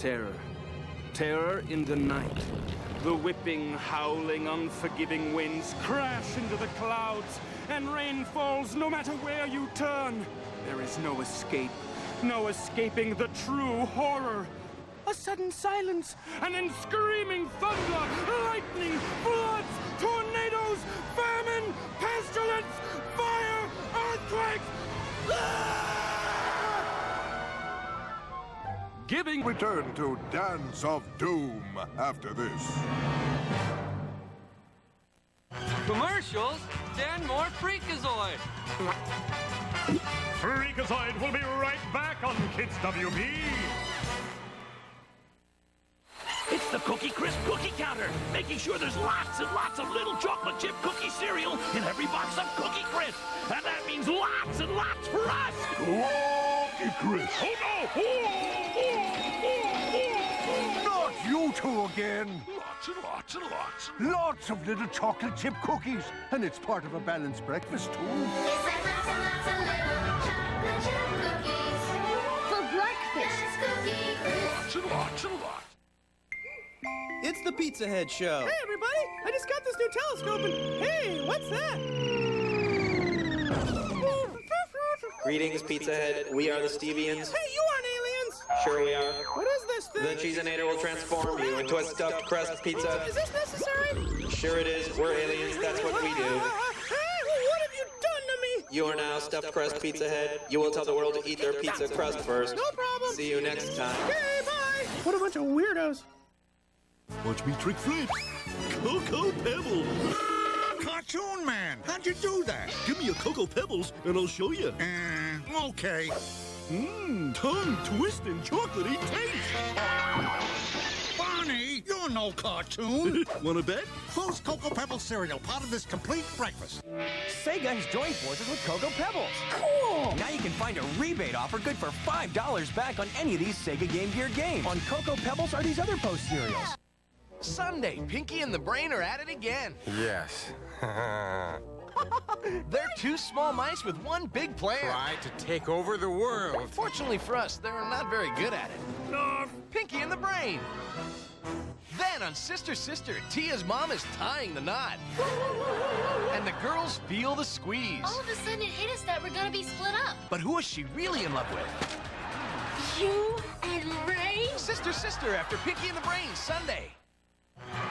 terror. Terror in the night. The whipping, howling, unforgiving winds crash into the clouds, and rain falls no matter where you turn. There is no escape, no escaping the true horror. A sudden silence, and then screaming thunder, lightning, floods, tornadoes, famine, pestilence, fire, earthquakes. Giving return to Dance of Doom after this. Commercials, then more Freakazoid. Freakazoid will be right back on Kids WB. It's the Cookie Crisp cookie counter, making sure there's lots and lots of little chocolate chip cookie cereal in every box of Cookie Crisp. And that means lots and lots for us. Cookie Crisp. Oh, no! Not you two again. Lots and lots and lots. Lots of little chocolate chip cookies. And it's part of a balanced breakfast, too. It's like lots and lots of little chocolate chip cookies. For breakfast. It's Cookie Crisp. Lots and lots and lots. It's the Pizza Head Show. Hey, everybody! I just got this new telescope and... Hey, what's that? Greetings, Pizza Head. We are the Stevians. Hey, you aren't aliens! Sure we are. What is this thing? The Cheeseinator will transform you into a stuffed crust pizza. Is this necessary? Sure it is. We're aliens. That's what we do. Hey, what have you done to me? You are now stuffed crust Pizza Head. You will tell the world to eat their pizza crust first. No problem. See you next time. Okay, bye! What a bunch of weirdos. Watch me trick flip. Cocoa Pebbles. Cartoon Man, how'd you do that? Give me a Cocoa Pebbles and I'll show you. Okay. Tongue twisting chocolatey taste. Barney, you're no cartoon. Wanna bet? Who's Cocoa Pebbles cereal, part of this complete breakfast? Sega has joined forces with Cocoa Pebbles. Cool! Now you can find a rebate offer good for $5 back on any of these Sega Game Gear games. On Cocoa Pebbles are these other Post cereals. Sunday, Pinky and the Brain are at it again. Yes. They're two small mice with one big plan. Try to take over the world. Fortunately for us, they're not very good at it. No, Pinky and the Brain. Then on Sister Sister, Tia's mom is tying the knot. And the girls feel the squeeze. All of a sudden it hit us that we're gonna be split up. But who is she really in love with? You and Ray? Sister Sister after Pinky and the Brain, Sunday.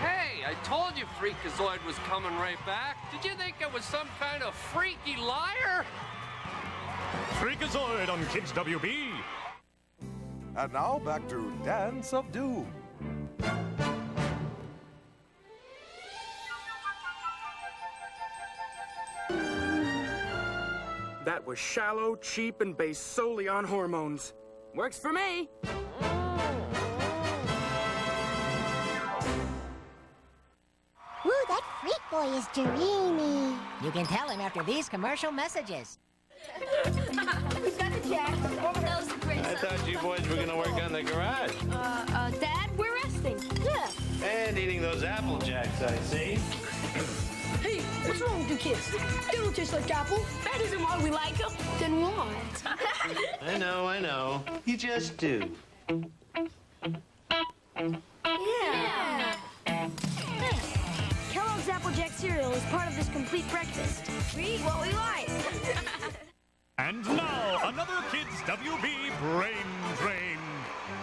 Hey, I told you Freakazoid was coming right back. Did you think it was some kind of freaky liar? Freakazoid on Kids WB. And now back to Dance of Doom. That was shallow, cheap, and based solely on hormones. Works for me. Ooh, that freak boy is dreamy. You can tell him after these commercial messages. We've got the jacks. That was great. I thought you boys were gonna work on the garage. Dad, we're resting. Yeah. And eating those apple jacks, I see. Hey, what's wrong with you kids? They don't taste like apple. That isn't why we like them. Then what? I know. You just do. Yeah. Kellogg's Applejack cereal is part of this complete breakfast. We eat what we like. And now, another Kids WB Braindrain.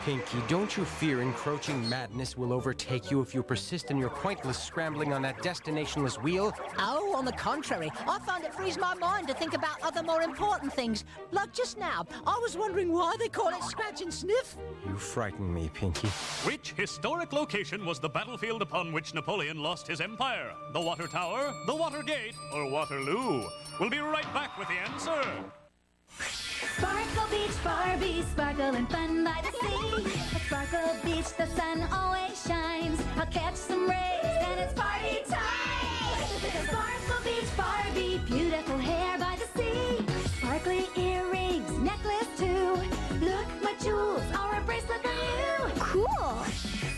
Pinky, don't you fear encroaching madness will overtake you if you persist in your pointless scrambling on that destinationless wheel? Oh, on the contrary, I find it frees my mind to think about other more important things. Like just now, I was wondering why they call it Scratch and Sniff. You frighten me, Pinky. Which historic location was the battlefield upon which Napoleon lost his empire? The Water Tower, the Water Gate, or Waterloo? We'll be right back with the answer. Sparkle Beach, Barbie, sparkle and fun by the sea. At Sparkle Beach, the sun always shines. I'll catch some rays, and it's party time. Sparkle Beach, Barbie, beautiful hair by the sea. Sparkly earrings, necklace too. Look, my jewels are a bracelet for you. Cool.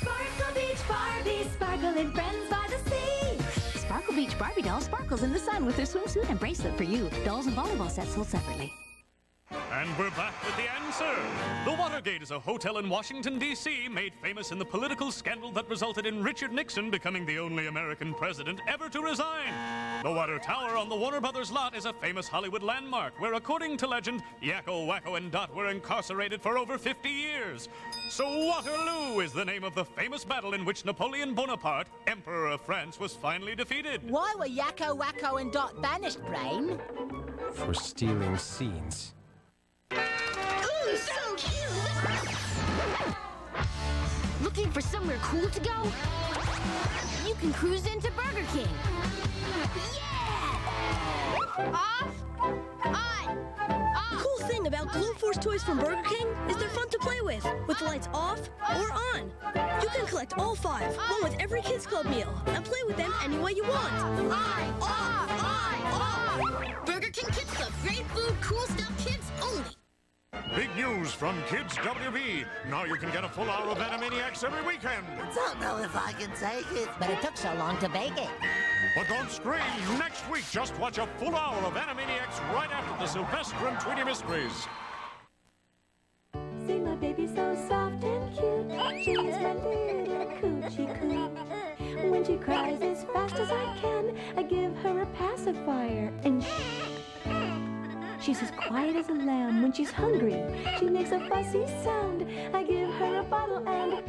Sparkle Beach, Barbie, sparkle and friends by the sea. Sparkle Beach Barbie doll sparkles in the sun with her swimsuit and bracelet for you. Dolls and volleyball sets sold separately. And we're back with the answer. The Watergate is a hotel in Washington, D.C. made famous in the political scandal that resulted in Richard Nixon becoming the only American president ever to resign. The Water Tower on the Warner Brothers lot is a famous Hollywood landmark where, according to legend, Yakko and Dot were incarcerated for over 50 years. So Waterloo is the name of the famous battle in which Napoleon Bonaparte, Emperor of France, was finally defeated. Why were Yakko and Dot banished, Brain? For stealing scenes. Ooh, so cute! Looking for somewhere cool to go? You can cruise into Burger King. Yeah! Off! On! Off! The cool thing about Glue Force toys from Burger King is they're fun to play with the lights off or on. You can collect all 5, along with every Kids Club meal, and play with them any way you want. On! Burger King Kids Club. Great food, cool stuff, kids only. Big news from Kids WB. Now you can get a full hour of Animaniacs every weekend. Don't know if I can take it. But it took so long to bake it. But don't scream. Next week, just watch a full hour of Animaniacs right after the Sylvester and Tweety Mysteries. See my baby so soft and cute. She's my little Coochy Coo. When she cries as fast as I can, I give her a pacifier and she's as quiet as a lamb. When she's hungry, she makes a fussy sound. I give her a bottle and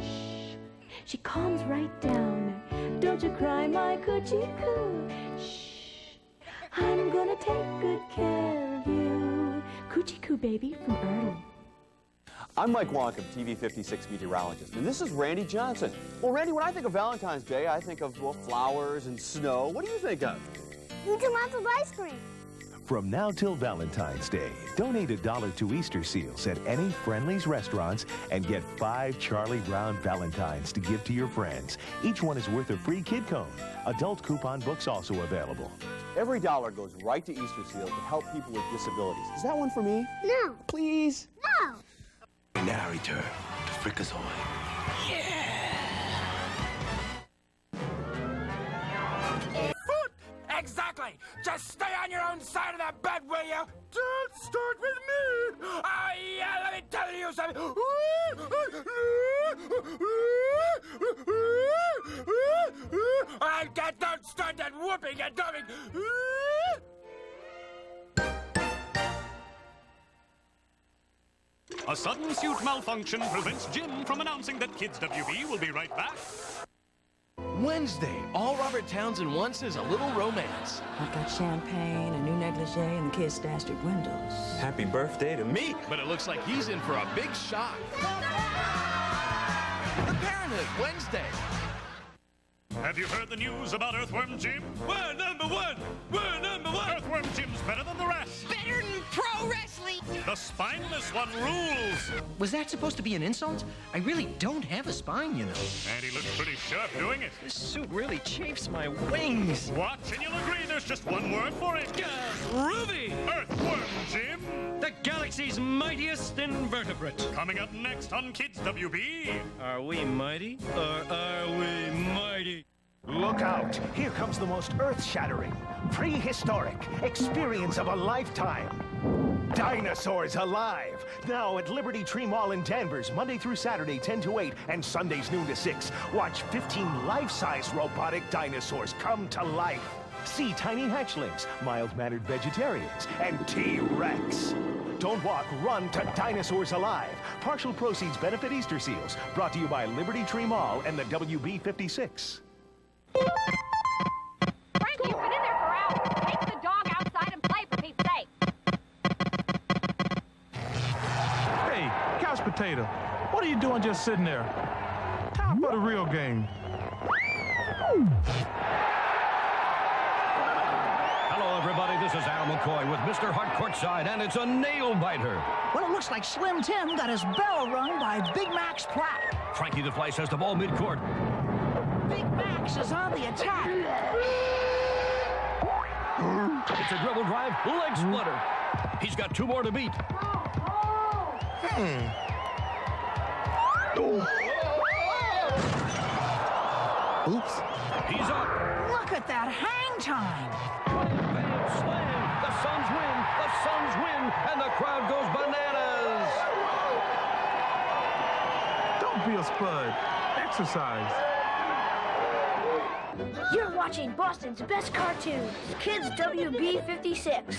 she calms right down. Don't you cry, my Coochy Coo. Shh, I'm gonna take good care of you. Coochy Coo Baby from Earl. I'm Mike Wonkum, TV 56 meteorologist, and this is Randy Johnson. Well, Randy, when I think of Valentine's Day, I think of, well, flowers and snow. What do you think of? You do lots of ice cream. From now till Valentine's Day, donate $1 to Easter Seals at any Friendly's restaurants and get 5 Charlie Brown Valentines to give to your friends. Each one is worth a free kid cone. Adult coupon books also available. Every dollar goes right to Easter Seals to help people with disabilities. Is that one for me? No. Please? No. We now return to Freakazoid. Exactly! Just stay on your own side of that bed, will you? Don't start with me! Oh, yeah, let me tell you something! Don't start that whooping and dumping! A sudden suit malfunction prevents Jim from announcing that Kids WB will be right back. Wednesday, all Robert Townsend wants is a little romance. I've got champagne, a new negligee, and the kids stashed at windows. Happy birthday to me! But it looks like he's in for a big shock. The Parenthood, Wednesday. Have you heard the news about Earthworm Jim? We're number one! We're number one! Earthworm Jim's better than the rest! Better than pro wrestling! The spineless one rules! Was that supposed to be an insult? I really don't have a spine, you know. And he looks pretty sharp doing it. This suit really chafes my wings. Watch and you'll agree there's just one word for it. Ruby! Earthworm Jim! The galaxy's mightiest invertebrate. Coming up next on Kids WB. Are we mighty or are we mighty? Look out! Here comes the most earth-shattering, prehistoric experience of a lifetime. Dinosaurs Alive! Now at Liberty Tree Mall in Danvers, Monday through Saturday, 10 to 8, and Sundays, noon to 6. Watch 15 life-size robotic dinosaurs come to life. See tiny hatchlings, mild-mannered vegetarians, and T-Rex. Don't walk, run to Dinosaurs Alive. Partial proceeds benefit Easter Seals. Brought to you by Liberty Tree Mall and the WB56. Frankie, you've been in there for hours. Take the dog outside and play, for Pete's sake. Hey, couch potato, what are you doing just sitting there? Time for the real game. Hello, everybody. This is Al McCoy with Mr. Hart Courtside, and it's a nail-biter. Well, it looks like Slim Tim got his bell rung by Big Max Platt. Frankie the Fly has the ball mid-court. Big Max is on the attack. It's a dribble drive, leg splitter. He's got 2 more to beat. Oops. He's up. Look at that hang time. Bam, slam. The Suns win, the Suns win, and the crowd goes bananas. Don't be a spud. Exercise. You're watching Boston's best cartoons, Kids WB 56.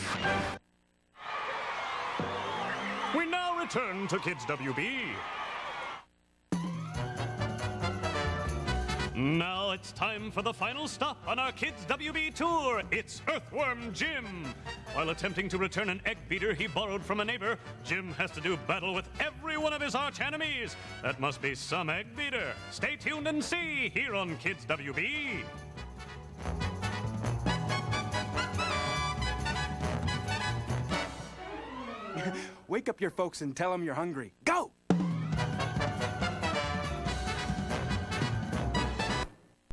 We now return to Kids WB. Now it's time for the final stop on our Kids WB tour. It's Earthworm Jim. While attempting to return an egg beater he borrowed from a neighbor, Jim has to do battle with every one of his arch enemies. That must be some egg beater. Stay tuned and see here on Kids WB. Wake up your folks and tell them you're hungry. Go!